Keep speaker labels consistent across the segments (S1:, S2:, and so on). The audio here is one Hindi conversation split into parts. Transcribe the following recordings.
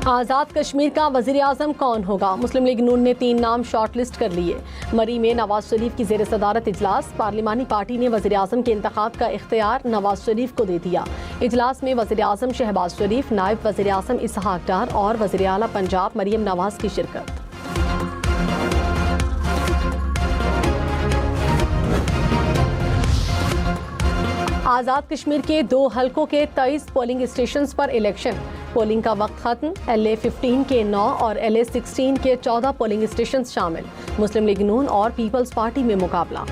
S1: आज़ाद कश्मीर का वज़ीर आज़म कौन होगा? मुस्लिम लीग नून ने 3 नाम शॉर्ट लिस्ट कर लिए। मरी में नवाज शरीफ की ज़ेर सदारत इजलास। पार्लिमानी पार्टी ने वज़ीर आज़म के इंतखाब का इख्तियार नवाज शरीफ को दे दिया। इजलास में वज़ीर आज़म शहबाज शरीफ, नायब वज़ीर आज़म इसहाक डार और वज़ीर आला पंजाब मरियम नवाज की शिरकत। आज़ाद कश्मीर के 2 हलकों के 23 पोलिंग स्टेशंस पर इलेक्शन। पोलिंग का वक्त खत्म। LA-15 के 9 और LA-16 के 14 पोलिंग स्टेशन शामिल। मुस्लिम लीग नून और पीपल्स पार्टी में मुकाबला।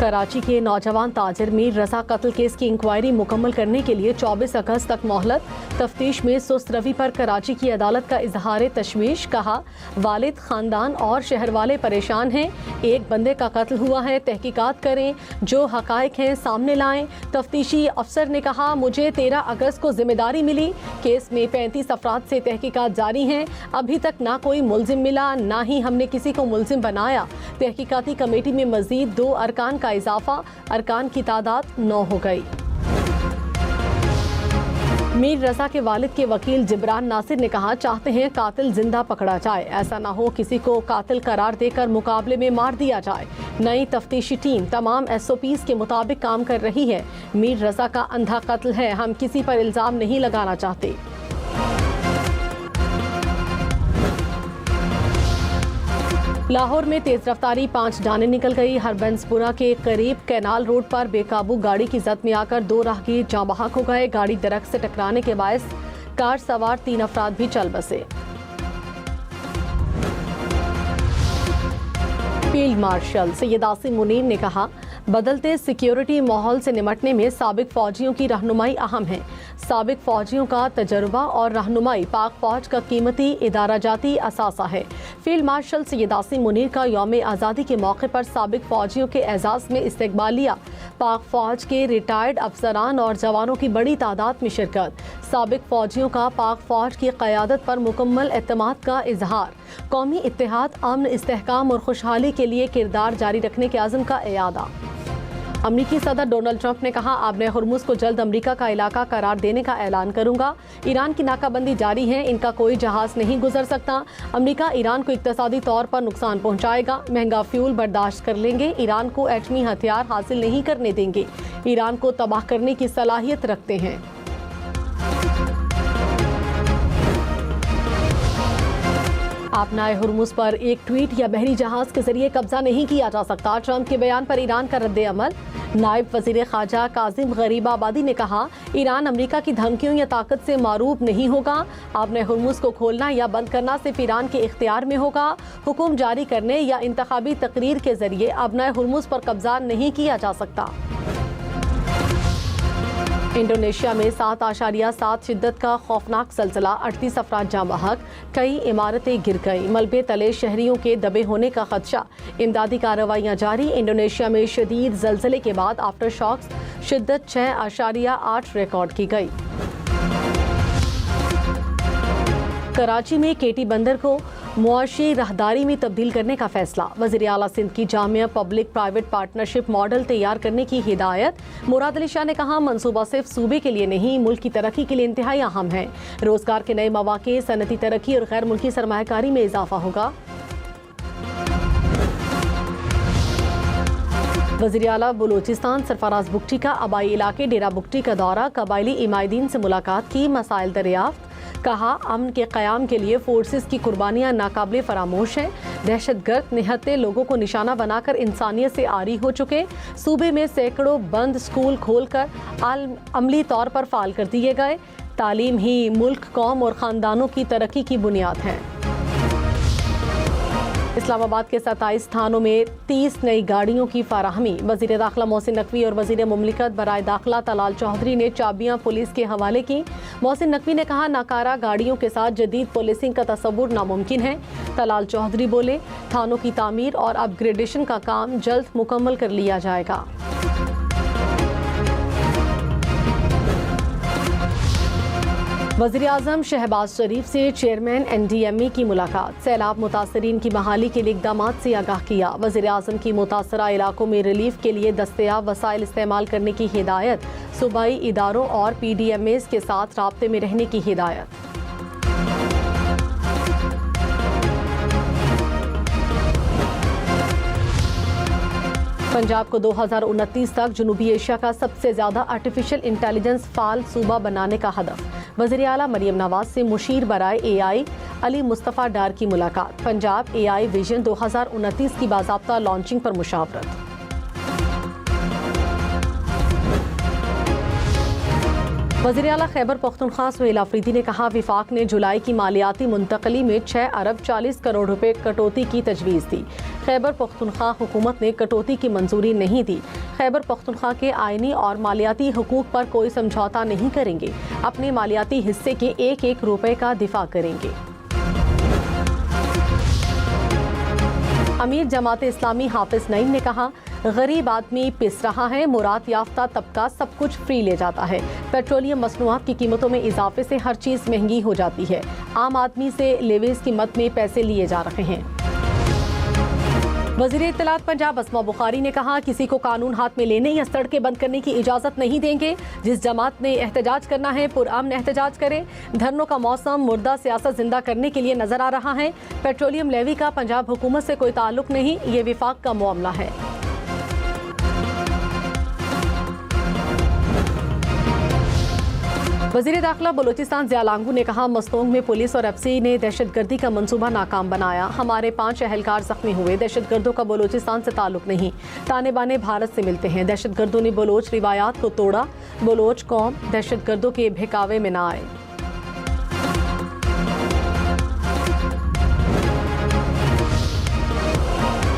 S1: कराची के नौजवान ताजिर मीर रजा कत्ल केस की इंक्वायरी मुकम्मल करने के लिए 24 अगस्त तक मोहलत। तफ्तीश में सुस्त रवि पर कराची की अदालत का इजहार तशवीश। कहा, वालिद, खानदान और शहर वाले परेशान हैं। एक बंदे का कत्ल हुआ है, तहकीकात करें, जो हकायक हैं सामने लाएं। तफ्तीशी अफसर ने कहा, मुझे 13 अगस्त को जिम्मेदारी मिली। केस में 35 अफराद से तहकीकात जारी हैं। अभी तक ना कोई मुलजिम मिला, ना ही हमने किसी को मुलजिम बनाया। तहकीकाती कमेटी में मजीद 2 अरकान का इजाफा, अरकान की तादाद 9 हो गई। मीर रजा के वालिद के वकील जिब्रान नासिर ने कहा, चाहते हैं कातिल जिंदा पकड़ा जाए, ऐसा ना हो किसी को कातिल करार देकर मुकाबले में मार दिया जाए। नई तफ्तीशी टीम तमाम SOPs के मुताबिक काम कर रही है। मीर रजा का अंधा कत्ल है, हम किसी पर इल्जाम नहीं लगाना चाहते। लाहौर में तेज रफ्तारी 5 जानें निकल गई। हरबंसपुरा के करीब कैनाल रोड पर बेकाबू गाड़ी की जद में आकर 2 राहगीर जाँ बहक हो गए। गाड़ी दरख्त से टकराने के बायस कार सवार 3 अफराद भी चल बसे। फील्ड मार्शल सैयद आसिम मुनीर ने कहा, बदलते सिक्योरिटी माहौल से निमटने में साबिक फौजियों की रहनुमाई अहम है। साबिक फौजियों का तजर्बा और रहनुमाई पाक फौज का कीमती इदारा जाती असासा है। फील्ड मार्शल सैयद आसिम मुनीर का यौम आज़ादी के मौके पर साबिक फौजियों के एजाज़ में इस्तकबालिया। पाक फौज के रिटायर्ड अफसरान और जवानों की बड़ी तादाद में शिरकत। साबिक फौजियों का पाक फौज की क़यादत पर मुकम्मल एतमाद का इजहार। कौमी इत्तेहाद, अमन, इस्तेहकाम और खुशहाली के लिए किरदार जारी रखने के आज़म का इयादा। अमरीकी सदर डोनाल्ड ट्रंप ने कहा, आबने हुर्मुज़ को जल्द अमरीका का इलाका करार देने का ऐलान करूंगा। ईरान की नाकाबंदी जारी है, इनका कोई जहाज नहीं गुजर सकता। अमरीका ईरान को इक्तसादी तौर पर नुकसान पहुंचाएगा। महंगा फ्यूल बर्दाश्त कर लेंगे। ईरान को एटमी हथियार हासिल नहीं करने देंगे। ईरान को तबाह करने की सलाहियत रखते हैं। आपनाए हुर्मुज़ पर एक ट्वीट या बहरी जहाज के जरिए कब्जा नहीं किया जा सकता। ट्रंप के बयान पर ईरान का रद्द अमल। नायब वजीर खाजा काजिम गरीबाबादी ने कहा, ईरान अमेरिका की धमकियों या ताकत से मारूब नहीं होगा। आपने हुर्मुज़ को खोलना या बंद करना सिर्फ ईरान के इख्तियार में होगा। हुक्म जारी करने या इंतखाबी तकरीर के जरिए आपने हुर्मुज़ पर कब्जा नहीं किया जा सकता। इंडोनेशिया में 7.7 शिद्दत का खौफनाक ज़लज़ला, 38 अफराद जाँ बहक, कई इमारतें गिर गई। मलबे तले शहरियों के दबे होने का खदशा। इमदादी कार्रवाइयाँ जारी। इंडोनेशिया में शदीद ज़लज़ले के बाद आफ्टर शॉक्स शिद्दत 6.8 रिकॉर्ड की गई। कराची में केटी बंदर को मुआशी राहदारी में तब्दील करने का फैसला। वज़ीर आला सिंध की Jamia public private partnership model तैयार करने की हिदायत। मुराद अली शाह ने कहा, मंसूबा सिर्फ सूबे के लिए नहीं, मुल्क की तरक्की के लिए इंतहाई अहम है। रोजगार के नए मौके, सनती तरक्की और गैर मुल्की सरमायाकारी में इजाफा होगा। वज़ीर आला बलूचिस्तान सरफराज बुगटी का आबाई इलाके डेरा बुगटी का दौरा। कबायली इमायदीन से मुलाकात की, मसाइल दरियाफ्त। कहा, अमन के क़याम के लिए फोर्सेस की कुर्बानियाँ नाकाबिले फरामोश हैं। दहशतगर्द निहत्ते लोगों को निशाना बनाकर इंसानियत से आरी हो चुके। सूबे में सैकड़ों बंद स्कूल खोलकर अमली तौर पर फाल कर दिए गए। तालीम ही मुल्क, कौम और ख़ानदानों की तरक्की की बुनियाद है। इस्लामाबाद के 27 थानों में 30 नई गाड़ियों की फराहमी। वज़ीर दाखिला मोहसिन नकवी और वज़ीर मुमलिकत बराए दाखिला तलाल चौधरी ने चाबियां पुलिस के हवाले की। मोहसिन नकवी ने कहा, नाकारा गाड़ियों के साथ जदीद पुलिसिंग का तसव्वुर नामुमकिन है। तलाल चौधरी बोले, थानों की तामीर और अपग्रेडेशन का काम जल्द मुकम्मल कर लिया जाएगा। वज़ीर-ए-आज़म शहबाज शरीफ से चेयरमैन NDMA की मुलाकात। सैलाब मुतासरीन की बहाली के लिए इक़दामात से आगाह किया। वज़ीर-ए-आज़म की मुतासरा इलाकों में रिलीफ के लिए दस्तयाब वसाइल इस्तेमाल करने की हिदायत। सूबाई इदारों और PDMAs के साथ राब्ते में रहने की हिदायत। पंजाब को 2029 तक जनूबी एशिया का सबसे ज़्यादा आर्टिफिशियल इंटेलिजेंस फाल सूबा बनाने का हदफ। वज़ीर आला मरियम नवाज से मुशीर बराए AI अली मुस्तफ़ा डार की मुलाकात। पंजाब AI विजन 2029 की बाज़ाब्ता लॉन्चिंग पर मुशावरत। वज़ीर आला खैबर पख्तूनख्वा सुहेल आफरीदी ने कहा, विफाक ने जुलाई की मालियाती मुंतकली में 6 अरब 40 करोड़ रुपए कटौती की तजवीज़ दी। खैबर पख्तूनख्वा हुकूमत ने कटौती की मंजूरी नहीं दी। खैबर पख्तूनख्वा के आइनी और मालियाती हुकूक पर कोई समझौता नहीं करेंगे। अपने मालियाती हिस्से के एक एक रुपए का दिफा करेंगे। अमीर जमात इस्लामी हाफिज नईम ने कहा, गरीब आदमी पिस रहा है, मुराद याफ्ता तबका सब कुछ फ्री ले जाता है। पेट्रोलियम मसनूआत की कीमतों में इजाफे से हर चीज़ महंगी हो जाती है। आम आदमी से लेवेज की मद में पैसे लिए जा रहे हैं। वज़ीर इत्तलात पंजाब अस्मा बुखारी ने कहा, किसी को कानून हाथ में लेने या सड़कें बंद करने की इजाज़त नहीं देंगे। जिस जमात ने एहतजाज करना है पुरअमन एहतजाज करे। धरनों का मौसम मुर्दा सियासत जिंदा करने के लिए नजर आ रहा है। पेट्रोलियम लेवी का पंजाब हुकूमत से कोई ताल्लुक नहीं, ये विफाक का मामला है। वज़ीर दाखिला बलूचिस्तान ज़ियालांगू ने कहा, मस्तोंग में पुलिस और FC ने दहशतगर्दी का मंसूबा नाकाम बनाया। हमारे 5 अहलकार जख्मी हुए। दहशतगर्दों का बलूचिस्तान से ताल्लुक नहीं, ताने बाने भारत से मिलते हैं। दहशतगर्दों ने बलोच रिवायात को तोड़ा। बलोच कौम दहशतगर्दों के बहकावे में न आए।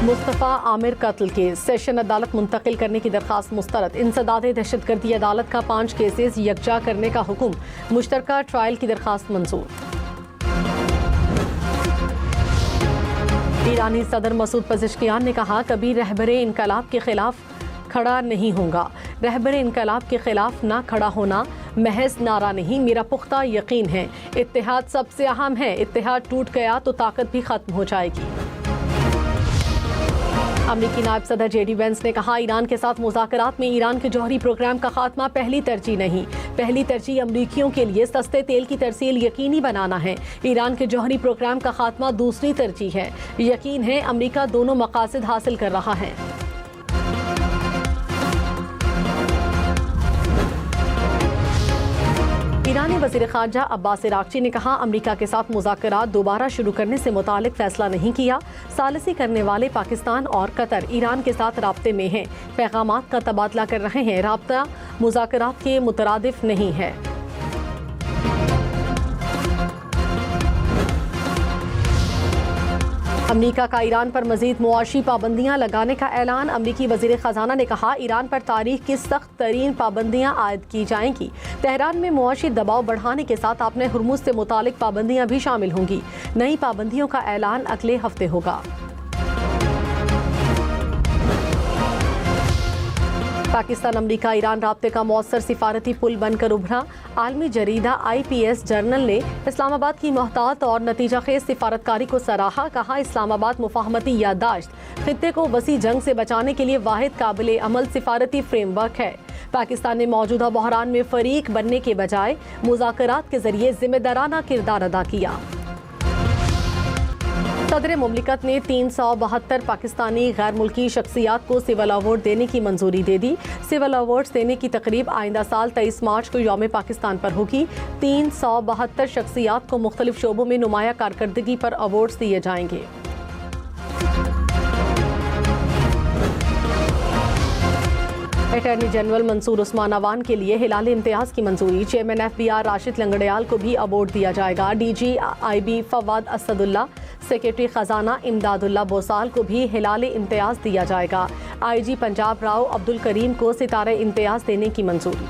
S1: मुस्तफ़ा आमिर कत्ल केस सेशन अदालत मुंतकिल करने की दरख्वास्त मुस्तरद। इंसदाद दहशतगर्दी अदालत का 5 केसेस यकजा करने का हुक्म। मुश्तरका ट्रायल की दरख्वास्त मंजूर। ईरानी सदर मसूद पज़ेश्कियान ने कहा, कभी रहबरे इनकलाब के खिलाफ खड़ा नहीं होगा। रहबरे इनकलाब के खिलाफ ना खड़ा होना महज नारा नहीं, मेरा पुख्ता यकीन है। इत्तेहाद सबसे अहम है। इत्तेहाद टूट गया तो ताकत भी खत्म हो जाएगी। अमरीकी नायब सदर JD वेंस ने कहा, ईरान के साथ मुज़ाकरात में ईरान के जौहरी प्रोग्राम का खात्मा पहली तरजीह नहीं। पहली तरजीह अमरीकियों के लिए सस्ते तेल की तरसील यकीनी बनाना है। ईरान के जौहरी प्रोग्राम का खात्मा दूसरी तरजीह है। यकीन है अमरीका दोनों मकासद हासिल कर रहा है। ईरानी वज़ीर ख़ारजा अब्बास इराक़ची ने कहा, अमरीका के साथ मुज़ाकरात दोबारा शुरू करने से मुतालिक फैसला नहीं किया। सालिसी करने वाले पाकिस्तान और कतर ईरान के साथ राब्ते में हैं। पैगामात का तबादला कर रहे हैं। राब्ता मुज़ाकरात के मुतरादिफ नहीं है। अमरीका का ईरान पर मजीद मुआशी पाबंदियां लगाने का ऐलान। अमरीकी वज़ीर ख़जाना ने कहा, ईरान पर तारीख की सख्त तरीन पाबंदियां आयद की जाएंगी। तेहरान में मुआशी दबाव बढ़ाने के साथ अपने हुर्मुज़ से मुतालिक पाबंदियां भी शामिल होंगी। नई पाबंदियों का ऐलान अगले हफ्ते होगा। पाकिस्तान अमरीका ईरान राब्ते का मौसर सिफारती पुल बनकर उभरा। आलमी जरीदा IPS जर्नल ने इस्लामाबाद की मोहतात और नतीजा खेज सिफारतकारी को सराहा। कहा, इस्लामाबाद मुफाहमती याददाश्त खित्ते को वसी जंग से बचाने के लिए वाहिद काबिल अमल सिफारती फ्रेमवर्क है। पाकिस्तान ने मौजूदा बहरान में फरीक बनने के बजाय मुज़ाकरात के जरिए जिम्मेदाराना किरदार अदा किया। सदर मुमलिकत ने 372 पाकिस्तानी गैर मुल्की शख्सियात को सिविल अवार्ड देने की मंजूरी दे दी। सिविल अवार्ड्स देने की तकरीब आइंदा साल 23 मार्च को यौम पाकिस्तान पर होगी। 372 शख्सियात को मुख्तलिफ शोबों में नुमाया कारकर्दगी पर अवार्ड्स दिए जाएंगे। अटॉर्नी जनरल मंसूर उस्मान अवान के लिए हिलाल इम्तियाज़ की मंजूरी। चेयरमैन FBR राशिद लंगड़ियाल को भी अवार्ड दिया जाएगा। DG IB Fawad Asadullah, secretary खजाना इमदादुल्ला बोसाल को भी हिलाल इम्तियाज़ दिया जाएगा। IG पंजाब राव अब्दुल करीम को सितारे इम्तियाज़ देने की मंजूरी।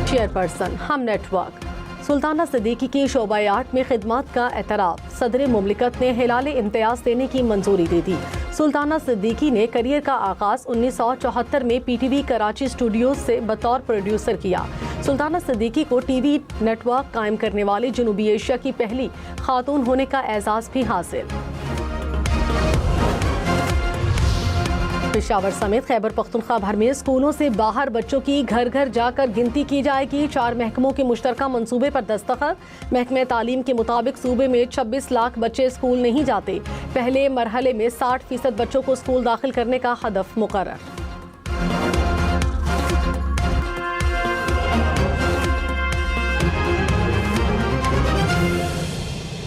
S1: चेयरपर्सन हम नेटवर्क सुल्ताना सिद्दीकी की शोबा आर्ट में खिदमत का एतराफ़। सदर मुमलिकत ने हिलाल इम्तियाज़ देने की मंजूरी दे दी। सुल्ताना सिद्दीकी ने करियर का आगाज 1974 में पीटीवी कराची स्टूडियोज से बतौर प्रोड्यूसर किया। सुल्ताना सिद्दीकी को टीवी नेटवर्क कायम करने वाली जनूबी एशिया की पहली खातून होने का एजाज भी हासिल। पेशावर समेत खैबर पख्तूनख्वा भर में स्कूलों से बाहर बच्चों की घर घर जाकर गिनती की जाएगी। 4 महकमों के मुश्तरका मंसूबे पर दस्तखत। महकमे तालीम के मुताबिक सूबे में 26 लाख बच्चे स्कूल नहीं जाते। पहले मरहले में 60% बच्चों को स्कूल दाखिल करने का हदफ मुकर्रर।